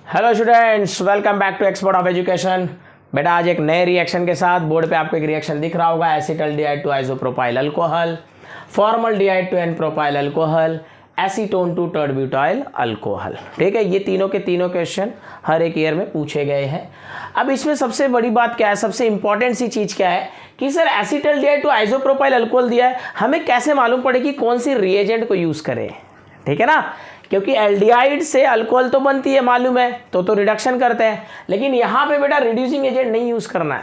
Hello students, welcome back to expert of education. बेटा आज एक नए रिएक्शन के साथ बोर्ड पे आपको एक रिएक्शन दिख रहा होगा। Acetaldehyde to isopropyl alcohol, formaldehyde to n propyl alcohol, acetone to tert butyl alcohol. ठीक है, ये तीनों के तीनों क्वेश्चन हर एक ईयर में पूछे गए हैं। अब इसमें सबसे बड़ी बात क्या है, सबसे इंपॉर्टेंट सी चीज़ क्या है कि sir acetaldehyde to isopropyl alcohol दिया है, हमें कैसे मालूम पड़े कि कौन सी रिएजेंट को यूज़ करें। ठीक है ना, क्योंकि एल्डिहाइड से अल्कोहल तो बनती है मालूम है, तो रिडक्शन करते हैं, लेकिन यहाँ पे बेटा रिड्यूसिंग एजेंट नहीं यूज़ करना है,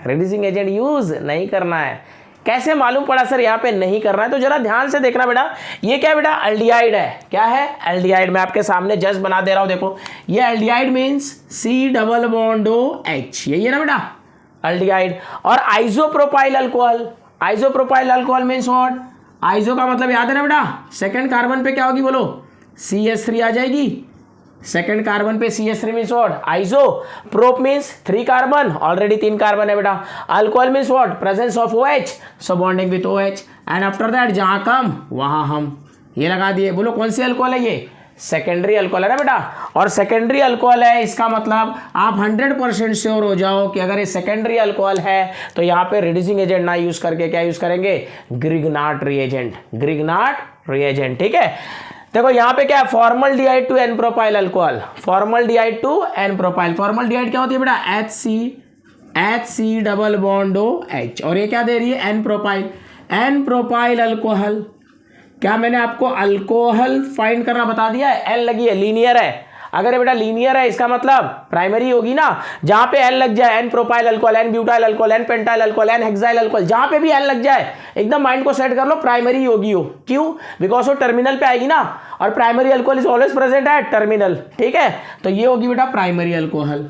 रिड्यूसिंग एजेंट यूज़ नहीं करना है। कैसे मालूम पड़ा सर यहाँ पे नहीं करना है? तो जरा ध्यान से देखना बेटा, ये क्या है बेटा, एल्डिहाइड है। क्या है? एल्डिहाइड। मैं आपके सामने जस्ट बना दे रहा हूँ, देखो ये aldehyde means C double bond OH, यही है ना बेटा एल्डिहाइड। और isopropyl alcohol, isopropyl alcohol means what, iso का मतलब याद है ना बेटा, सेकंड कार्बन पे क्या होगी बोलो, CH3 आ जाएगी। सेकंड कार्बन पे CH3 means what, iso. Prop means 3 carbon, already 3 carbon है बेटा। Alcohol means what, presence of OH, so bonding with OH। And after that जहां कम वहां हम, ये लगा दिए। बोलो कौन सी अल्कोहल है ये, सेकेंडरी अल्कोहल है ना बेटा। और सेकेंडरी अल्कोहल है, इसका मतलब आप 100% श्योर हो जाओ कि अगर ये सेकेंडरी अल्कोहल है तो यहाँ पे रिड्यूसिंग एजेंट ना यूज करके क्या यूज करेंगे, ग्रिग्नार्ड रिएजेंट, ग्रिग्नार्ड रिएजेंट। ठीक है, देखो यहाँ पे क्या है, formaldehyde to n propyl alcohol, formaldehyde to n propyl. Formaldehyde क्या होती है बेटा, HC डबल बॉन्ड OH, और ये क्या दे रही है, n propyl, n propyl alcohol. क्या मैंने आपको अल्कोहल फाइंड करना बता दिया है? एन लगी है, लीनियर है। अगर ये बेटा लीनियर है इसका मतलब प्राइमरी होगी ना, जहां पे एन लग जाए, n propyl alcohol, n butyl alcohol, n pentyl alcohol, n hexyl alcohol, जहां पे भी एन लग जाए एकदम माइंड को सेट कर लो, प्राइमरी होगी वो। क्यों? बिकॉज वो टर्मिनल पे आएगी ना, और primary alcohol is always present at terminal. ठीक है, तो ये होगी बेटा प्राइमरी अल्कोहल।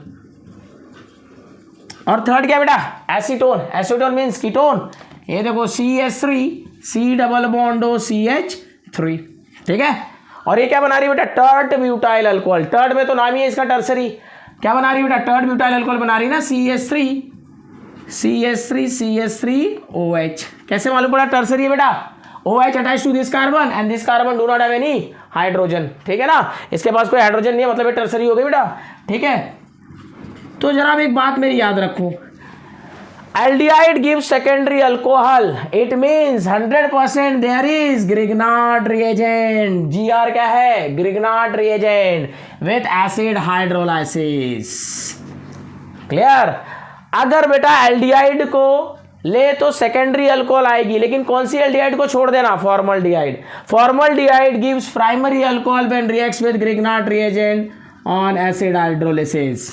और थर्ड क्या बेटा, एसीटोन, एसीटोन मीन्स कीटोन। ये देखो CH3, C double bond CH3। ठीक है, और ये क्या बना रही है बेटा, टर्ट ब्यूटाइल अल्कोहल। टर्ट में तो नाम ही है इसका टर्सरी। क्या बना रही है बेटा, टर्ट ब्यूटाइल अल्कोहल बना रही है ना, CH3OH। कैसे मालूम पड़ा टर्सरी है बेटा, OH attach to this carbon and this carbon do not have any hydrogen. ठीक है ना, इसके पास कोई हाइड्रोजन नहीं है, मतलब ये टर्सरी हो गई बेटा। ठीक है, तो जरा एक बात मेरी याद रखो, aldehyde gives secondary alcohol, it means 100% there is Grignard reagent. GR क्या है, Grignard reagent with acid hydrolysis. Clear? अगर बेटा एल्डिहाइड को ले तो सेकेंडरी अल्कोहल आएगी, लेकिन कौन सी एल्डिहाइड को छोड़ देना, formaldehyde. Formaldehyde gives primary alcohol when reacts with Grignard reagent on acid hydrolysis.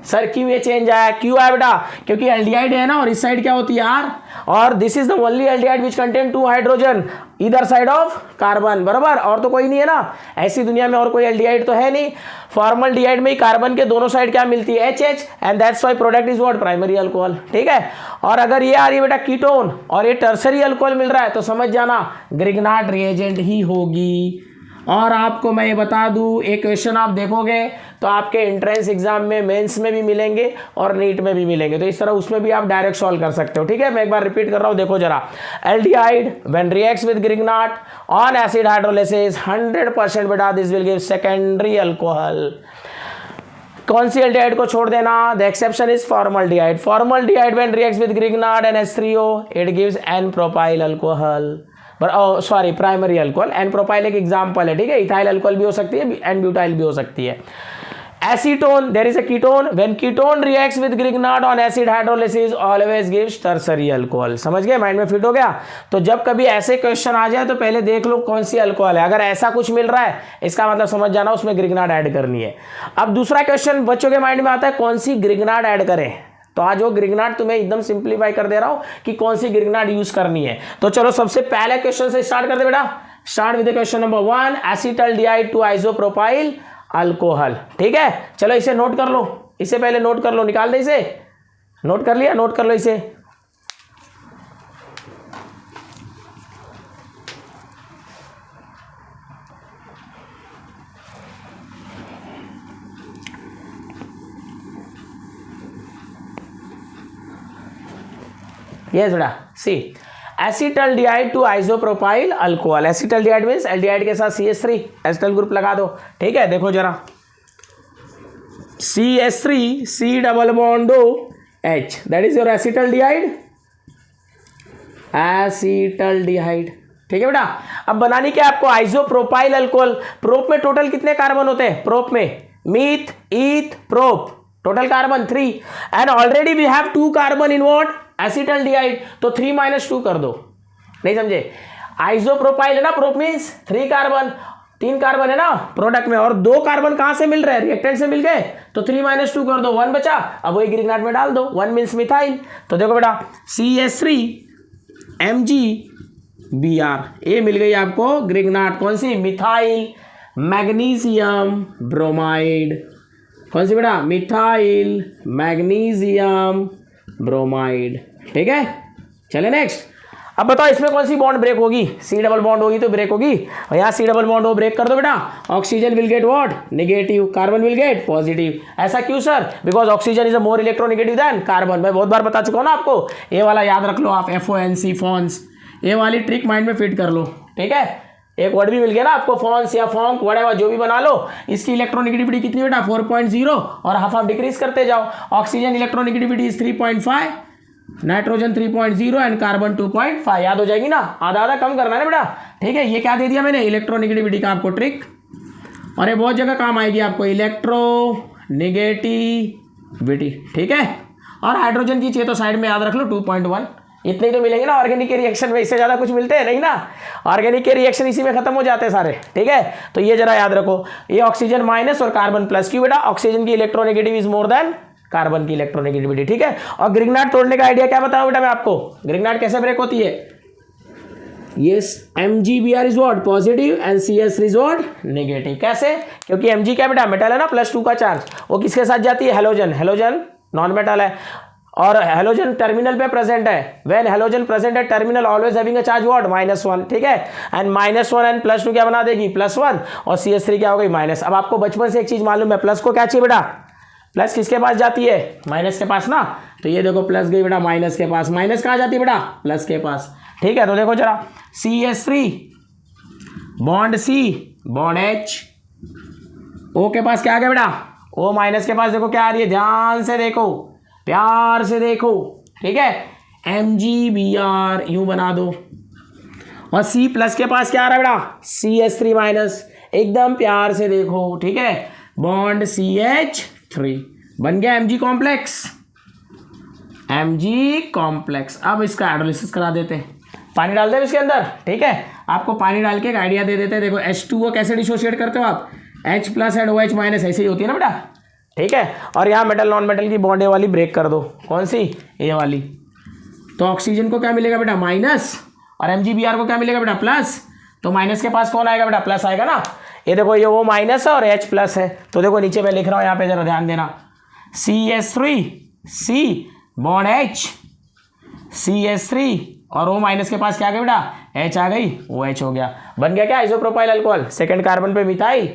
Sir क्यों ये चेंज आया, क्यों आया बेटा, क्योंकि एल्डिहाइड है ना, और इस साइड क्या होती है R, और this is the only aldehyde which contain 2 hydrogen इधर साइड ऑफ कार्बन, बराबर। और तो कोई नहीं है ना, ऐसी दुनिया में और कोई एल्डिहाइड तो है नहीं। फॉर्मल्डिहाइड में ही कार्बन के दोनों साइड क्या मिलती है, HH, and that's why product is what, primary alcohol. ठीक है, और अगर ये आ रही है बेटा कीटोन और ये टर्सरी अल्कोहल मिल रहा है, तो समझ जाना ग्रिग्नार्ड रिएजेंट ही होगी। और आपको मैं ये बता दूं, एक क्वेश्चन आप देखोगे तो आपके एंट्रेंस एग्जाम में, मेंस में भी मिलेंगे और नीट में भी मिलेंगे, तो इस तरह उसमें भी आप डायरेक्ट सॉल्व कर सकते हो। ठीक है, मैं एक बार रिपीट कर रहा हूं, देखो जरा, aldehyde when reacts with Grignard on acid hydrolysis 100% बेटा this will give secondary alcohol. कौन सी एल्डिहाइड को छोड़ देना, the exception is formaldehyde. Formaldehyde when reacts with Grignard and H3O it gives n propyl alcohol, sorry primary alcohol. N propyl एक example है। ठीक है, इथाइल अल्कोहल भी हो सकती है, एन ब्यूटाइल भी हो सकती है। Acetone, there is a ketone, when ketone reacts with Grignard on acid hydrolysis always gives tertiary alcohol. समझ गए, माइंड में फिट हो गया। तो जब कभी ऐसे क्वेश्चन आ जाए तो पहले देख लो कौन सी अल्कोहल है, अगर ऐसा कुछ मिल रहा है इसका मतलब समझ जाना उसमें ग्रिग्नार्ड ऐड करनी है। अब दूसरा क्वेश्चन बच्चों के माइंड में आता है, कौन सी ग्रिग्नार्ड ऐड करें। तो आज वो ग्रिग्नार्ड तुम्हें एकदम सिंप्लीफाई कर दे रहा हूं कि कौन सी ग्रिग्नार्ड यूज करनी है। तो चलो सबसे पहले क्वेश्चन से स्टार्ट कर दे बेटा। Start with question number 1, acetaldehyde to isopropyl alcohol. ठीक है, चलो इसे नोट कर लो, इसे पहले नोट कर लो, निकाल दे इसे, नोट कर लिया, नोट कर लो इसे। यस बेटा, see acetaldehyde to isopropyl alcohol. Acetaldehyde means aldehyde के साथ CH3 एसिटल ग्रुप लगा दो। ठीक है, देखो जरा CH3 C double bond O H, that is your acetaldehyde, acetaldehyde. ठीक है बेटा। अब बनानी क्या आपको, आइसोप्रोपाइल अल्कोहल। प्रोप में टोटल कितने कार्बन होते हैं, प्रोप में meth eth prop, total carbon 3 and already we have 2 carbon in what, acetaldehyde, तो 3 - 2 कर दो। नहीं समझे, आइसोप्रोपाइल है ना, प्रोप मीन्स 3 कार्बन, 3 कार्बन है ना प्रोडक्ट में, और 2 कार्बन कहां से मिल रहे हैं, रिएक्टेंट से मिल गए, तो 3 - 2 कर दो, 1 बचा, अब वही ग्रिग्नाट में डाल दो, 1 मीन्स मिथाइल। तो देखो बेटा CH3 MgBr, ये मिल गई आपको ग्रिग्नाट, कौन सी, मिथाइल मैग्नीशियम ब्रोमाइड, कौन सी बेटा, मिथाइल मैग्नीशियम ब्रोमाइड। ठीक है, चले नेक्स्ट। अब बताओ इसमें कौन सी बॉन्ड ब्रेक होगी, C डबल बॉन्ड होगी तो ब्रेक होगी, और यहाँ C डबल बॉन्ड हो ब्रेक कर दो बेटा, oxygen will get what, negative, carbon will get positive. ऐसा क्यों sir, because oxygen is a more electronegative than carbon. मैं बहुत बार बता चुका हूँ ना आपको, ये वाला याद रख लो आप, FONC फॉन्स, ये वाली ट्रिक माइंड में फिट कर लो। ठीक है, एक वर्ड भी मिल गया ना आपको, फॉन्स या फॉन्क व्हाटएवर जो भी बना लो, इसकी इलेक्ट्रोनेगेटिविटी कितनी बेटा, 4.0, और हाफ डिक्रीज करते जाओ। Oxygen electronegativity is 3.5, nitrogen 3.0 and carbon 2.5, याद हो जाएगी ना, आधा आधा कम करना है ना बेटा। ठीक है, ये क्या दे दिया मैंने, इलेक्ट्रोनेगेटिविटी का आपको ट्रिक, और ये बहुत जगह काम आएगी आपको, इलेक्ट्रोनेगेटिविटी। ठीक है, और हाइड्रोजन की चाहिए तो साइड में याद रख लो 2.1, इतने ही तो मिलेंगे ना ऑर्गेनिक के रिएक्शन में, इससे ज़्यादा कुछ मिलते हैं नहीं ना, ऑर्गेनिक के रिएक्शन इसी में खत्म हो जाते हैं सारे। ठीक है, तो ये जरा याद रखो, ये ऑक्सीजन माइनस और कार्बन प्लस, क्यों बेटा, ऑक्सीजन की electronegative is more than carbon की इलेक्ट्रोनेगेटिविटी। ठीक है, और ग्रिग्नाट तोड़ने का आइडिया क्या बताऊं बेटा मैं आपको, ग्रिग्नाट कैसे ब्रेक होती है, yes, MgBr is what, positive and CH3 is what, negative. कैसे, क्योंकि Mg क्या बेटा, मेटल है ना, +2 का चार्ज, वो किसके साथ जाती है, हेलोजन, हेलोजन नॉन मेटल है, और हेलोजन टर्मिनल पे प्रेजेंट है, व्हेन हेलोजन प्रेजेंट है terminal always having a charge what, -1। ठीक है, एंड -1 एंड +2 क्या बना देगी, +1, और CH3 क्या हो गई, माइनस। अब आपको बचपन से एक चीज मालूम है, प्लस को क्या चाहिए बेटा, प्लस किसके पास जाती है, माइनस के पास ना, तो ये देखो प्लस गई बेटा माइनस के पास, माइनस कहाँ जाती है बेटा, प्लस के पास। ठीक है, तो देखो जरा, CH3 bond C bond H, O के पास क्या आ गया बेटा, O माइनस के पास देखो क्या आ रही है, ध्यान से देखो, प्यार से देखो। ठीक है, MgBr यूं बना दो, और C प्लस के पास क्या आ रहा है बेटा, CH3 माइनस, एकदम प्यार से देखो। ठीक है, बॉन्ड CH3 बन गया Mg कॉम्प्लेक्स, Mg कॉम्प्लेक्स। अब इसका हाइड्रोलिसिस करा देते हैं, पानी डालते हैं इसके अंदर। ठीक है, आपको पानी डाल के एक आइडिया दे देते हैं, देखो H2O कैसे डिसोशिएट करते हो आप, H plus and OH minus, ऐसे ही होती है ना बेटा। ठीक है, और यहाँ मेटल नॉन मेटल की बॉन्ड ए वाली ब्रेक कर दो, कौन सी, ए वाली, तो ऑक्सीजन को क्या मिलेगा बेटा, माइनस, और MgBr को क्या मिलेगा बेटा, प्लस, तो माइनस के पास कौन आएगा बेटा, प्लस आएगा ना। ये देखो, ये वो माइनस है और H प्लस है, तो देखो नीचे मैं लिख रहा हूँ, यहाँ पे जरा ध्यान देना, CH3 C bond H, CH3 और O माइनस के पास क्या आ गया बेटा, H आ गई, OH हो गया, बन गया क्या, आइसोप्रोपाइल अल्कोहल। सेकंड कार्बन पे मिथाइल,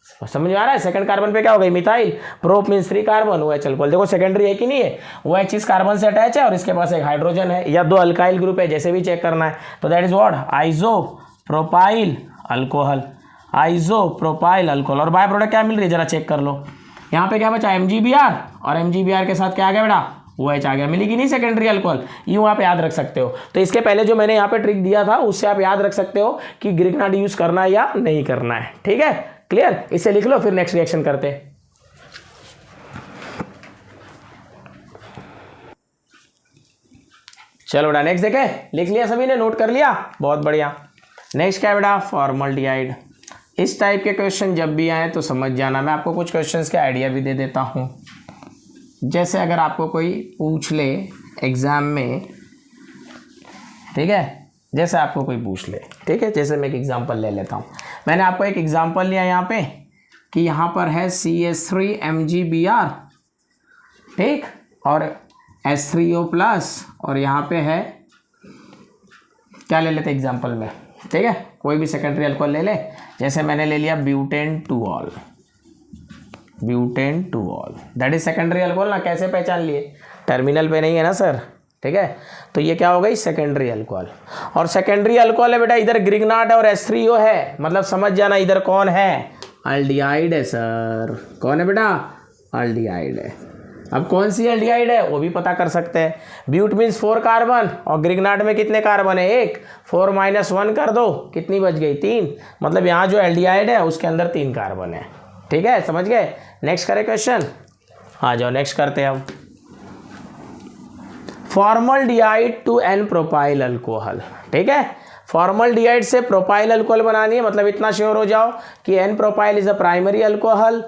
समझ में आ रहा है, सेकंड कार्बन पे क्या हो गई, methyl, prop means 3 carbon, OH alcohol. देखो सेकेंडरी है कि नहीं है, OH इस कार्बन से अटैच है और इसके पास एक हाइड्रोजन है, या 2 अल्काइल ग्रुप है, जैसे भी चेक करना है, तो that is what, isopropyl alcohol, isopropyl alcohol. और बाय प्रोडक्ट क्या मिल रही है, जरा चेक कर लो, यहाँ पे क्या बचा, MgBr, और MgBr के साथ क्या आ गया बेटा, OH आ गया, मिली कि नहीं सेकेंडरी अल्कोहल, यूँ आप याद रख सकते हो। तो इसके पहले जो मैंने यहाँ पे ट्रिक दिया था उससे आप याद रख सकते हो कि ग्रिग्नाट यूज करना है या नहीं करना है। ठीक है, क्लियर, इसे लिख लो, फिर नेक्स्ट रिएक्शन करते हैं। चलो बेटा नेक्स्ट देखे, लिख लिया सभी ने, नोट कर लिया, बहुत बढ़िया। नेक्स्ट क्या है बेटा, फॉर्मल्डिहाइड। इस टाइप के क्वेश्चन जब भी आए तो समझ जाना, मैं आपको कुछ क्वेश्चंस के आइडिया भी दे देता हूँ। जैसे अगर आपको कोई पूछ ले एग्जाम में, ठीक है, जैसे आपको कोई पूछ ले, ठीक है, जैसे मैं एक एग्जांपल ले लेता हूँ, मैंने आपको एक एग्जांपल लिया यहाँ पे कि यहाँ पर है CH3 MgBr, ठीक, और H3O प्लस, और यहाँ पे है क्या ले लेते एग्जांपल में, ठीक है, कोई भी सेकेंडरी अल्कोहल ले ले, जैसे मैंने ले लिया butane two all, butane two all, that is secondary alcohol ना। कैसे पहचान लिए, टर्मिनल पे नहीं है ना सर, ठीक है, तो ये क्या हो गई, सेकेंडरी अल्कोहल। और सेकेंडरी अल्कोहल है बेटा, इधर ग्रिग्नाट और H3O है, मतलब समझ जाना इधर कौन है, अल्डिहाइड है सर। कौन है बेटा, एल्डिहाइड है। अब कौन सी एल्डिहाइड है वो भी पता कर सकते हैं। ब्यूट मीन्स 4 कार्बन और ग्रिग्नाट में कितने कार्बन है? 1। 4 - 1 कर दो, कितनी बच गई? 3। मतलब यहाँ जो एल्डिहाइड है उसके अंदर 3 कार्बन है। ठीक है, समझ गए? नेक्स्ट करें क्वेश्चन, आ जाओ नेक्स्ट करते हैं। अब formaldehyde to n propyl alcohol. ठीक है, फॉर्मल्डिहाइड से प्रोपाइल अल्कोहल बनानी है, मतलब इतना श्योर हो जाओ कि n propyl is a primary alcohol.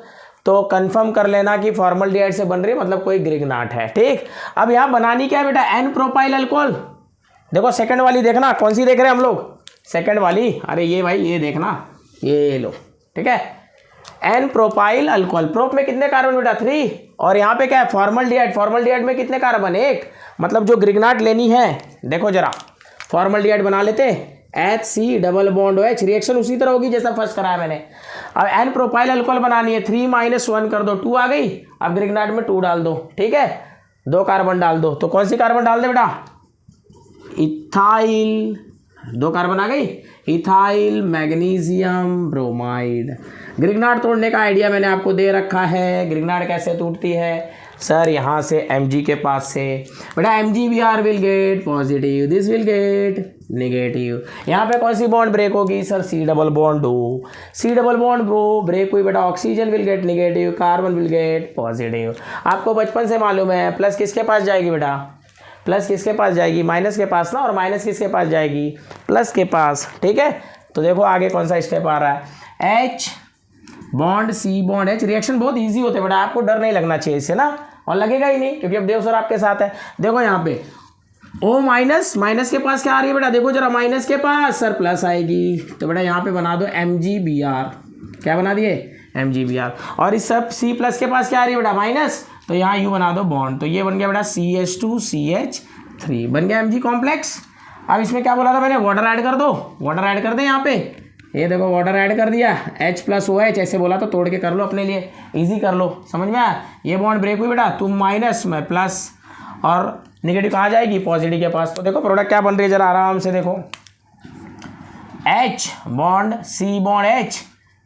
तो कंफर्म कर लेना कि फॉर्मल्डिहाइड से बन रही है, मतलब कोई ग्रिग्नाट है। ठीक, अब यहाँ बनानी क्या है बेटा? N propyl alcohol. देखो सेकंड वाली देखना, कौन सी देख रहे हैं हम लोग? सेकंड वाली। अरे ये भाई ये देखना, ये लो। ठीक है, एन प्रोपाइल अल्कोहल। प्रोप में कितने कार्बन बेटा? 3। और यहाँ पे क्या है? फॉर्मल्डिहाइड। फॉर्मल्डिहाइड में कितने कार्बन? 1। मतलब जो ग्रिग्नाट लेनी है, देखो जरा, फॉर्मल्डिहाइड बना लेते, HC double bond OH। Reaction उसी तरह होगी जैसा फर्स्ट कराया मैंने। अब एन प्रोपाइल अल्कोहल बनानी है, 3 - 1 कर दो, 2 आ गई। अब ग्रिग्नाट में 2 डाल दो। ठीक है, 2 कार्बन डाल दो। तो कौन सी कार्बन डाल दे बेटा? इथाइल। 2 कार्बन आ गई, इथाइल मैग्नीशियम ब्रोमाइड। ग्रिग्नाट तोड़ने का आइडिया मैंने आपको दे रखा है। ग्रिग्नाट कैसे टूटती है सर? यहाँ से Mg के पास से बेटा, MgBr will get positive, this will get negative. यहाँ पे कौन सी बॉन्ड ब्रेक होगी sir? C double bond O। C double bond O break हुई बेटा, oxygen will get negative, carbon will get positive. आपको बचपन से मालूम है प्लस किसके पास जाएगी बेटा? प्लस किसके पास जाएगी? माइनस के पास ना। और माइनस किसके पास जाएगी? प्लस के पास। ठीक है, तो देखो आगे कौन सा स्टेप आ रहा है। H bond C bond H। Reaction बहुत इजी होते हैं बेटा, आपको डर नहीं लगना चाहिए इससे ना, और लगेगा ही नहीं क्योंकि अब देव सर आपके साथ है। देखो यहाँ पे O माइनस, माइनस के पास क्या आ रही है बेटा? देखो जरा, माइनस के पास सर प्लस आएगी। तो बेटा यहाँ पे बना दो MgBr। क्या बना दिए? MgBr। और इस सब C प्लस के पास क्या आ रही है बेटा? माइनस। तो यहाँ U बना दो बॉन्ड। तो ये बन गया बेटा CH2CH3, बन गया Mg कॉम्प्लेक्स। अब इसमें क्या बोला था मैंने? वाटर ऐड कर दो। वाटर ऐड कर दें यहाँ पे, ये देखो वाटर ऐड कर दिया। H + OH ऐसे बोला तो तोड़ के कर लो अपने लिए, इजी कर लो। समझ में आया? ये बॉन्ड ब्रेक हुई बेटा, तुम माइनस में प्लस, और नेगेटिव कहाँ जाएगी? पॉजिटिव के पास। तो देखो प्रोडक्ट क्या बन रही है, जरा आराम से देखो। H bond C bond H,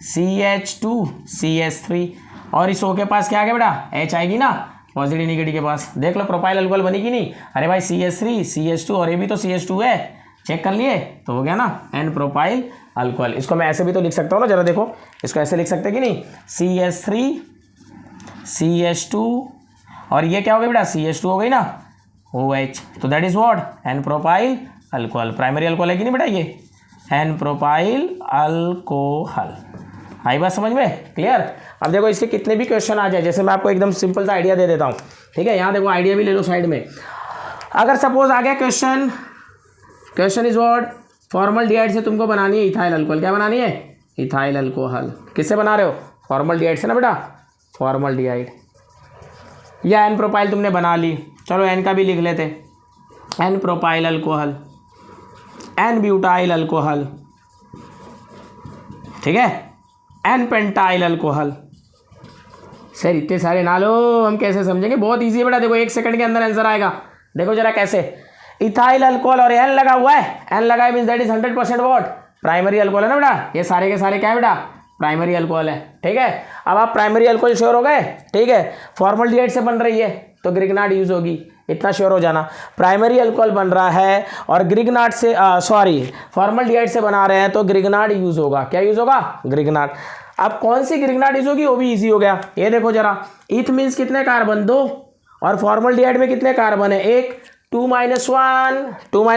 CH2CH3। और इस O के पास क्या आ गया बेटा? H आएगी ना, पॉजिटिव नेगेटिव के पास। देख लो प्रोपाइल अल्कोहल बनी कि नहीं? अरे भाई CH3 CH2 और ये भी तो CH2 है, चेक कर लिए तो हो गया ना, एन प्रोपाइल अल्कोहल। इसको मैं ऐसे भी तो लिख सकता हूँ ना, जरा देखो, इसको ऐसे लिख सकते हैं कि नहीं? CH3 CH2 और ये क्या हो गया बेटा? CH2 हो गई ना, OH। तो that is what? N propyl alcohol. Primary alcohol है कि नहीं बेटा? ये एन प्रोपाइल अल्कोहल। आई बात समझ में? क्लियर? अब देखो इसके कितने भी क्वेश्चन आ जाए, जैसे मैं आपको एकदम सिंपल सा आइडिया दे देता हूँ। ठीक है, यहाँ देखो आइडिया भी ले लो साइड में। अगर सपोज आ गया question, question is what? Formaldehyde से तुमको बनानी है इथाइल अल्कोहल। क्या बनानी है? Ethyl alcohol. किससे बना रहे हो? फॉर्मल्डिहाइड से ना बेटा, फॉर्मल्डिहाइड। या एन प्रोपाइल तुमने बना ली, चलो एन का भी लिख लेते। N propyl alcohol, n butyl alcohol, ठीक है, एन पेंटाइल अल्कोहल। सर इतने सारे ना लो, हम कैसे समझेंगे? बहुत इजी है बेटा, देखो 1 सेकंड के अंदर आंसर आएगा। देखो जरा कैसे, इथाइल अल्कोहल और एन लगा हुआ है, एन लगा है means that is 100% what? Primary alcohol है ना बेटा। ये सारे के सारे क्या है बेटा? प्राइमरी अल्कोहल है। ठीक है, अब आप प्राइमरी अल्कोहल श्योर हो गए। ठीक है, फॉर्मल्डिहाइड से बन रही है तो ग्रिग्नाट यूज होगी, इतना श्योर हो जाना। प्राइमरी अल्कोहल बन रहा है और ग्रिग्नाट से फॉर्मल्डिहाइड से बना रहे हैं तो ग्रिग्नाट यूज होगा। क्या यूज होगा? ग्रिग्नाट। अब कौन सी ग्रिग्नाट यूज होगी वो भी इजी हो गया। ये देखो जरा, इथ मीन्स कितने कार्बन? 2, और फॉर्मल्डिहाइड में कितने कार्बन है? 1। 2 - 1 2 -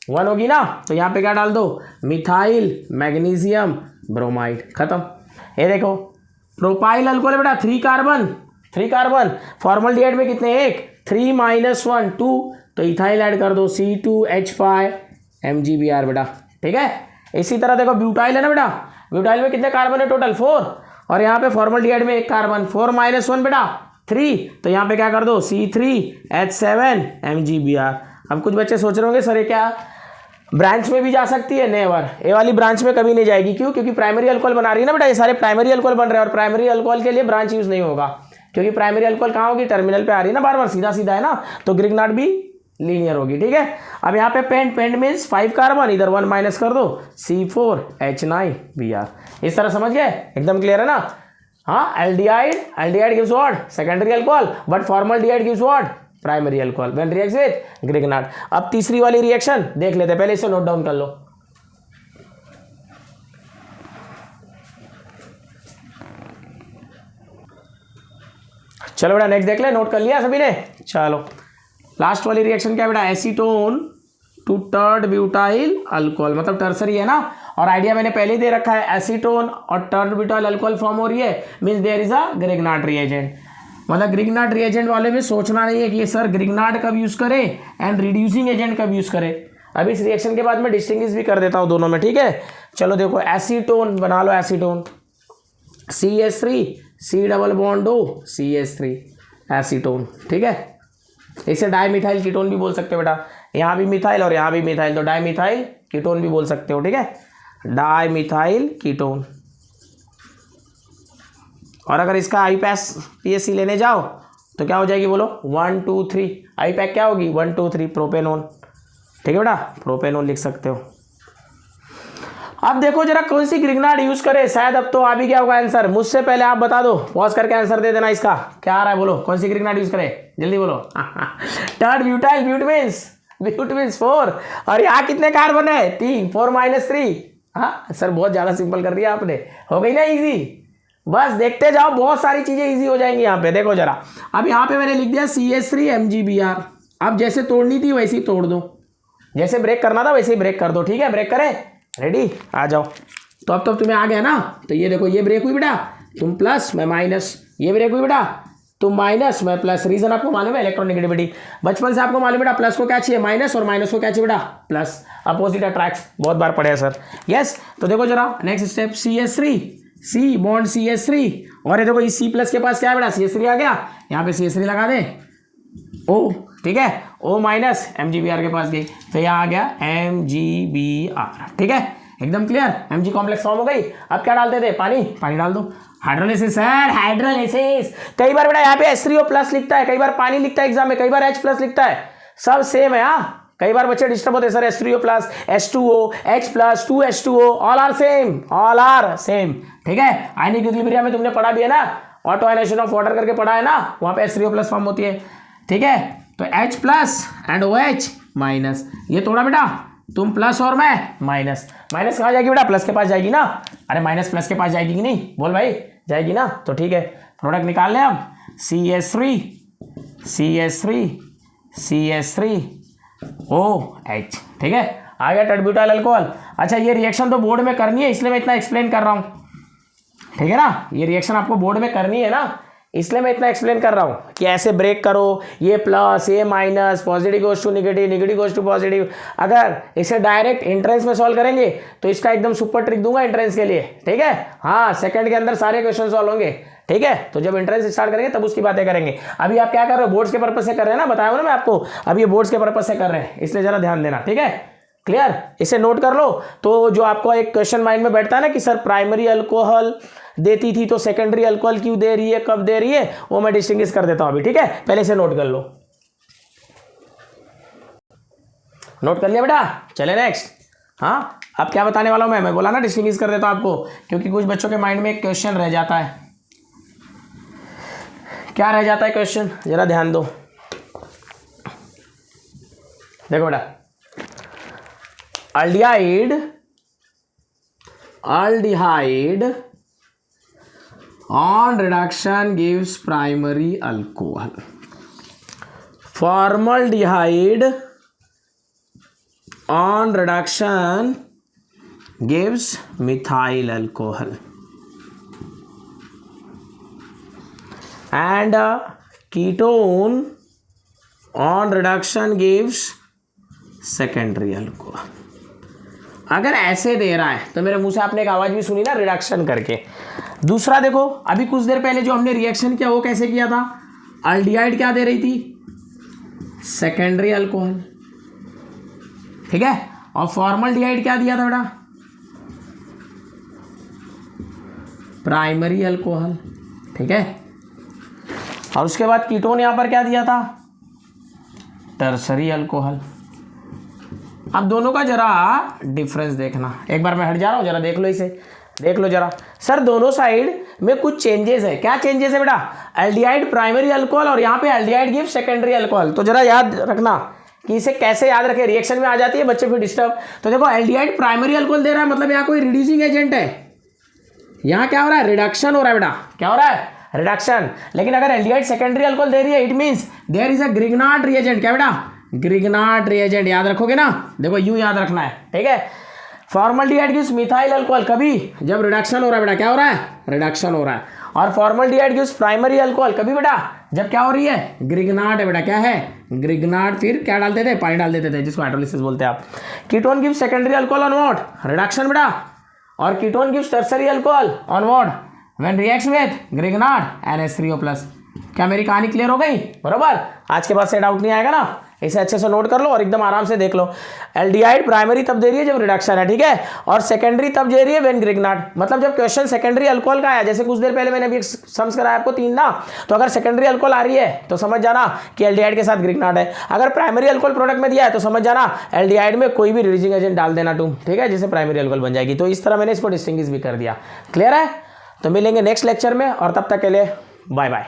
1 होगी ना, तो यहाँ पे क्या डाल दो? Methyl magnesium bromide. खत्म। ये देखो प्रोपाइल अल्कोहल है बेटा, 3 कार्बन। फॉर्मल्डिहाइड में कितने? 1। 3 - 1 2, तो इथाइल ऐड कर दो, C2H5 MgBr बेटा। ठीक है, इसी तरह देखो ब्यूटाइल है ना बेटा, ब्यूटाइल में कितने कार्बन है टोटल? 4, और यहाँ पे फॉर्मल्डिहाइड में 1 कार्बन। 4 - 1 बेटा 3, तो यहाँ पे क्या कर दो? C3H7 MgBr। अब कुछ बच्चे सोच रहे होंगे सर ये क्या ब्रांच में भी जा सकती है? नेवर, ये वाली ब्रांच में कभी नहीं जाएगी। क्यों? क्योंकि प्राइमरी अल्कोहल बना रही है ना बेटा, ये सारे प्राइमरी अल्कोहल बन रहे हैं, और प्राइमरी अल्कोहल के लिए ब्रांच यूज नहीं होगा, क्योंकि प्राइमरी अल्कोहल कहाँ होगी? टर्मिनल पे आ रही है ना, बार बार सीधा सीधा है ना, तो ग्रिग्नाट भी लीनियर होगी। ठीक है, अब यहाँ पे पेंट मीन्स 5 कार्बन, इधर 1 माइनस कर दो, C4H9Br। इस तरह समझ गए? एकदम क्लियर है ना? हाँ, aldehyde gives what, secondary alcohol, but formaldehyde gives what, primary alcohol when reacts with Grignard. अब तीसरी वाली रिएक्शन देख लेते हैं, पहले इसे नोट डाउन कर लो। चलो बेटा नेक्स्ट देख ले, नोट कर लिया सभी ने। चलो लास्ट वाली रिएक्शन क्या है बेटा, acetone to tert butyl alcohol, मतलब टर्सरी है ना, और आइडिया मैंने पहले ही दे रखा है, एसीटोन और टर्ड ब्यूटाइल अल्कोहल फॉर्म हो रही है, means there is a Grignard reagent. मतलब ग्रिग्नार्ड रिएजेंट वाले में सोचना नहीं है कि ये सर ग्रिग्नार्ड कब यूज करे एंड रिड्यूसिंग एजेंट कब यूज करे। अभी इस रिएक्शन के बाद मैं डिस्टिंग्विश भी कर देता हूँ दोनों में, ठीक है। चलो देखो एसीटोन बना लो, acetone CH3 C double bond O CH3 acetone, ठीक है। इसे डाइमिथाइल कीटोन भी बोल सकते हो बेटा, यहाँ भी मिथाइल और यहाँ भी मिथाइल, तो डाइमिथाइल कीटोन भी बोल सकते हो, ठीक है, डाइमिथाइल कीटोन। और अगर इसका IUPAC लेने जाओ तो क्या हो जाएगी बोलो, 1 2 3, IUPAC क्या होगी 1 2 3 प्रोपेनोन, ठीक है बेटा, प्रोपेनोन लिख सकते हो। अब देखो जरा कौन सी ग्रिग्नार्ड यूज करे, शायद अब तो आ भी गया होगा आंसर, मुझसे पहले आप बता दो, पॉज करके आंसर दे देना इसका, क्या आ रहा है बोलो, कौन सी ग्रिग्नार्ड यूज करे, जल्दी बोलो। टर्ड ब्यूटाइल ब्यूट मीन्स 4, और यहाँ कितने कार्बन है 3, 4 - 3। हाँ सर बहुत ज्यादा सिंपल कर दिया आपने, हो गई ना इजी, बस देखते जाओ, बहुत सारी चीजें इजी हो जाएंगी यहाँ पे। देखो जरा, अब यहाँ पे मैंने लिख दिया CH3 MgBr, अब जैसे तोड़नी थी वैसे ही तोड़ दो, जैसे ब्रेक करना था वैसे ही ब्रेक कर दो, ठीक है। ब्रेक करें, रेडी, आ जाओ। तो अब तुम्हें आ गया ना, तो ये देखो ये ब्रेक हुई बेटा, तुम प्लस मैं माइनस, ये ब्रेक हुई बेटा, तुम माइनस मैं प्लस। रीजन आपको मालूम है, इलेक्ट्रोनेगेटिविटी, बचपन से आपको मालूम बेटा, प्लस को क्या चाहिए माइनस और माइनस को क्या चाहिए बेटा प्लस, अपोजिट अट्रैक्ट्स, बहुत बार पढ़े हैं सर, यस। तो देखो जरा next step, CH3 C bond CH3, और ये देखो इस C प्लस के पास क्या है बेटा CH3 आ गया, यहाँ पे CH3 लगा दे O, ठीक है, O माइनस MgBr के पास गई, तो यहाँ आ गया MgBr, ठीक है, एकदम क्लियर, Mg कॉम्प्लेक्स फॉर्म हो गई। अब क्या डालते थे, पानी डाल दो, हाइड्रोलिसिस सर, हाइड्रोलिसिस। कई बार बेटा यहाँ पे H3O प्लस लिखता है, कई बार पानी लिखता है एग्जाम में, कई बार H प्लस लिखता है, सब सेम है। हाँ कई बार बच्चे डिस्टर्ब होते हैं sir, H3O plus, H2O, H plus, 2H2O, all are same, ठीक है। आयनिक इक्विलिब्रियम में तुमने पढ़ा भी है ना, ऑटो आयनाइजेशन ऑफ वाटर करके पढ़ा है ना, वहाँ पे H3O प्लस फॉर्म होती है, ठीक है। तो H plus and OH minus, ये तोड़ा बेटा, तुम प्लस और मैं माइनस, माइनस कहाँ जाएगी बेटा, प्लस के पास जाएगी ना, अरे माइनस प्लस के पास जाएगी कि नहीं, बोल भाई, जाएगी ना, तो ठीक है। प्रोडक्ट निकाल लें अब, CH3 OH, ठीक है, आ गया टर्ड ब्यूटाइल अल्कोहल। अच्छा ये रिएक्शन तो बोर्ड में करनी है, इसलिए मैं इतना एक्सप्लेन कर रहा हूँ, ठीक है ना, ये रिएक्शन आपको बोर्ड में करनी है ना, इसलिए मैं इतना एक्सप्लेन कर रहा हूँ कि ऐसे ब्रेक करो, ये प्लस ये minus, positive goes to negative, negative goes to positive. अगर इसे डायरेक्ट एंट्रेंस में सॉल्व करेंगे तो इसका एकदम सुपर ट्रिक दूंगा एंट्रेंस के लिए, ठीक है। हाँ सेकंड के अंदर सारे क्वेश्चन सॉल्व होंगे, ठीक है। तो जब एंट्रेंस स्टार्ट करेंगे तब उसकी बातें करेंगे। अभी आप क्या कर रहे हो, बोर्ड्स के पर्पज से कर रहे हैं ना, बताया ना मैं आपको, अब ये बोर्ड्स के पर्पज से कर रहे हैं, इसलिए जरा ध्यान देना, ठीक है, क्लियर। इसे नोट कर लो। तो जो आपको एक क्वेश्चन माइंड में बैठता है ना कि सर प्राइमरी अल्कोहल देती थी तो सेकेंडरी अल्कोहल क्यों दे रही है, कब दे रही है, वो मैं डिस्टिंग्विश कर देता हूं अभी, ठीक है। पहले इसे नोट कर लो, नोट कर लिया बेटा, चले नेक्स्ट। हाँ अब क्या बताने वाला हूं मैं बोला ना डिस्टिंग्विश कर देता हूं आपको, क्योंकि कुछ बच्चों के माइंड में एक क्वेश्चन रह जाता है। क्या रह जाता है क्वेश्चन, जरा ध्यान दो। देखो बेटा, aldehyde on reduction gives primary alcohol. Formaldehyde on reduction gives methyl alcohol. And ketone on reduction gives secondary alcohol. अगर ऐसे दे रहा है तो मेरे मुंह से आपने एक आवाज भी सुनी ना, रिडक्शन करके। दूसरा देखो, अभी कुछ देर पहले जो हमने रिएक्शन किया वो कैसे किया था, अल्डिहाइड क्या दे रही थी, सेकेंडरी अल्कोहल, ठीक है, और फॉर्मल्डिहाइड क्या दिया था बेटा, प्राइमरी अल्कोहल, ठीक है। और उसके बाद कीटोन यहां पर क्या दिया था, टर्सरी अल्कोहल। अब दोनों का जरा डिफरेंस देखना, एक बार मैं हट जा रहा हूं, जरा देख लो इसे, देख लो जरा सर, दोनों साइड में कुछ चेंजेस है। क्या चेंजेस है बेटा? एल्डिहाइड प्राइमरी अल्कोहल और यहाँ पे एल्डिहाइड गिव सेकेंडरी अल्कोहल। तो जरा याद रखना कि इसे कैसे याद रखें, रिएक्शन में आ जाती है बच्चे फिर डिस्टर्ब। तो देखो एल्डिहाइड प्राइमरी अल्कोहल दे रहा है, मतलब यहाँ कोई रिड्यूसिंग एजेंट है, यहाँ क्या हो रहा है? रिडक्शन हो रहा है बेटा। क्या हो रहा है? रिडक्शन। लेकिन अगर एल्डिहाइड सेकेंडरी अल्कोहल दे रही है, it means there is a Grignard reagent. क्या बेटा? Grignard reagent. याद रखोगे ना, देखो यूं याद रखना है, ठीक है। फॉर्मल्डिहाइड गिव्स मिथाइल अल्कोहल, कभी जब रिडक्शन हो रहा है बेटा। क्या हो रहा है? रिडक्शन हो रहा है। और फॉर्मल्डिहाइड गिव्स प्राइमरी अल्कोहल, कभी बेटा जब क्या हो रही है? ग्रिग्नार्ड है बेटा। क्या है? ग्रिग्नार्ड। फिर क्या डालते थे? पानी डाल देते थे, जिसको हाइड्रोलिसिस बोलते हैं आप। Ketone gives secondary alcohol on what? Reduction बेटा। और ketone gives tertiary alcohol on what? When reacts with Grignard NH3O+। क्या मेरी कहानी क्लियर हो गई? बरोबर। आज के बाद से डाउट नहीं आएगा ना, इसे अच्छे से नोट कर लो और एकदम आराम से देख लो। एल्डिहाइड प्राइमरी तब दे रही है जब रिडक्शन है, ठीक है, और सेकेंडरी तब दे रही है व्हेन ग्रिग्नार्ड। मतलब जब क्वेश्चन सेकेंडरी अल्कोहल का आया, जैसे कुछ देर पहले मैंने अभी सम्स कराया आपको 3 ना, तो अगर सेकेंडरी अल्कोहल आ रही है तो समझ जाना कि एल्डिहाइड के साथ ग्रिग्नार्ड है। अगर प्राइमरी अल्कोहल प्रोडक्ट में दिया है तो समझ जाना एल्डिहाइड में कोई भी रिड्यूसिंग एजेंट डाल देना तुम, ठीक है, जिससे प्राइमरी अल्कोहल बन जाएगी। तो इस तरह मैंने इसको डिस्टिंग्विश भी कर दिया। क्लियर है? तो मिलेंगे नेक्स्ट लेक्चर में, और तब तक के लिए बाय बाय।